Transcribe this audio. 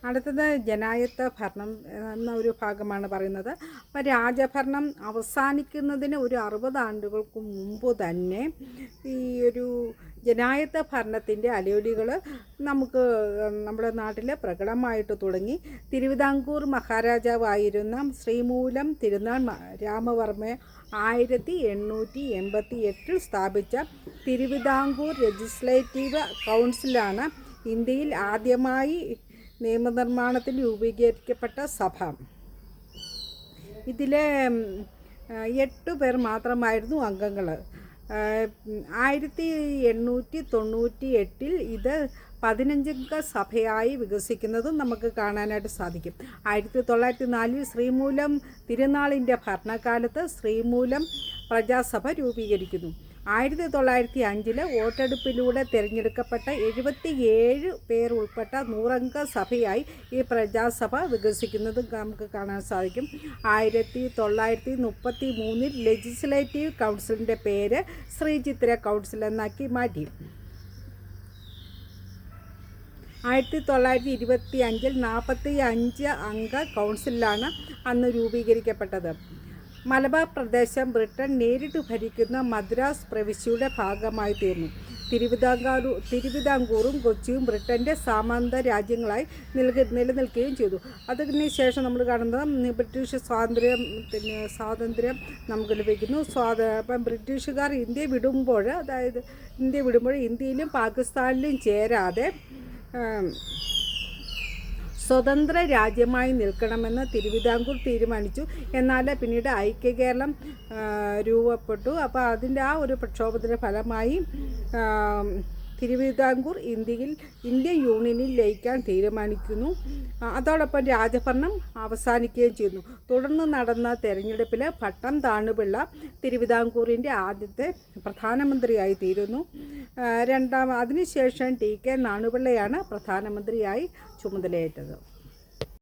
അടുത്തത് ജനായത്ത ഭരണം എന്ന ഒരു ഭാഗമാണ് പറയുന്നത്. അപ്പോൾ രാജഭരണം അവസാനിക്കുന്നതിന് ഒരു 60 ആണ്ടുകൾക്ക് മുമ്പ് തന്നെ ഈ ഒരു ജനായത്ത ഭരണത്തിൻ്റെ അലയൊലികൾ നമുക്ക് നമ്മുടെ നാട്ടിൽ പ്രകടമായിട്ട് തുടങ്ങി. തിരുവിതാംകൂർ മഹാരാജാവായിരുന്ന ശ്രീമൂലം തിരുനാൾ രാമവർമ്മ 1888 സ്ഥാപിച്ച തിരുവിതാംകൂർ ലെജിസ്ലേറ്റീവ് കൗൺസിലാണ് ഇന്ത്യയിൽ ആദ്യമായി നിയമനിർമ്മാണത്തിന് രൂപീകരിക്കപ്പെട്ട സഭ. ഇതിലെ 8 പേർ മാത്രമായിരുന്നു അംഗങ്ങൾ. 1898 ഇത് 15 സഭയായി വികസിക്കുന്നതും നമുക്ക് കാണാനായിട്ട് സാധിക്കും. 1904 ശ്രീമൂലം തിരുനാളിൻ്റെ ഭരണകാലത്ത് ശ്രീമൂലം പ്രജാസഭ രൂപീകരിക്കുന്നു. 1905 വോട്ടെടുപ്പിലൂടെ തിരഞ്ഞെടുക്കപ്പെട്ട 77 പേർ ഉൾപ്പെട്ട 100 അംഗ സഭയായി ഈ പ്രജാസഭ വികസിക്കുന്നത് നമുക്ക് കാണാൻ സാധിക്കും. 1933 ലെജിസ്ലേറ്റീവ് കൗൺസിലിൻ്റെ പേര് ശ്രീചിത്ര കൗൺസിൽ എന്നാക്കി മാറ്റി. 1925 45 അംഗ കൗൺസിലാണ് അന്ന് രൂപീകരിക്കപ്പെട്ടത്. മലബാർ പ്രദേശം ബ്രിട്ടൻ നേരിട്ട് ഭരിക്കുന്ന മദ്രാസ് പ്രവിശ്യയുടെ ഭാഗമായി തീർന്നു. തിരുവിതാംകൂറും കൊച്ചിയും ബ്രിട്ടൻ്റെ സാമന്ത രാജ്യങ്ങളായി നിലനിൽക്കുകയും ചെയ്തു. അതിനുശേഷം നമ്മൾ കാണുന്നത് ബ്രിട്ടീഷ് സ്വാതന്ത്ര്യം നമുക്ക് ലഭിക്കുന്നു. അപ്പം ബ്രിട്ടീഷുകാർ ഇന്ത്യ വിടുമ്പോൾ ഇന്ത്യയിലും പാകിസ്ഥാനിലും ചേരാതെ സ്വതന്ത്ര രാജ്യമായി നിൽക്കണമെന്ന് തിരുവിതാംകൂർ തീരുമാനിച്ചു. എന്നാൽ പിന്നീട് ഐക്യകേരളം രൂപപ്പെട്ടു. അപ്പോൾ അതിൻ്റെ ആ ഒരു പ്രക്ഷോഭത്തിൻ്റെ ഫലമായി തിരുവിതാംകൂർ ഇന്ത്യൻ യൂണിയനിൽ ലയിക്കാൻ തീരുമാനിക്കുന്നു. അതോടൊപ്പം രാജഭരണം അവസാനിക്കുകയും ചെയ്യുന്നു. തുടർന്ന് നടന്ന തെരഞ്ഞെടുപ്പിൽ പട്ടം താണുപിള്ള തിരുവിതാംകൂറിൻ്റെ ആദ്യത്തെ പ്രധാനമന്ത്രിയായി തീരുന്നു. അതിനുശേഷം ടി കെ നാണുപിള്ളയാണ് പ്രധാനമന്ത്രിയായി ചുമതലയേറ്റത്.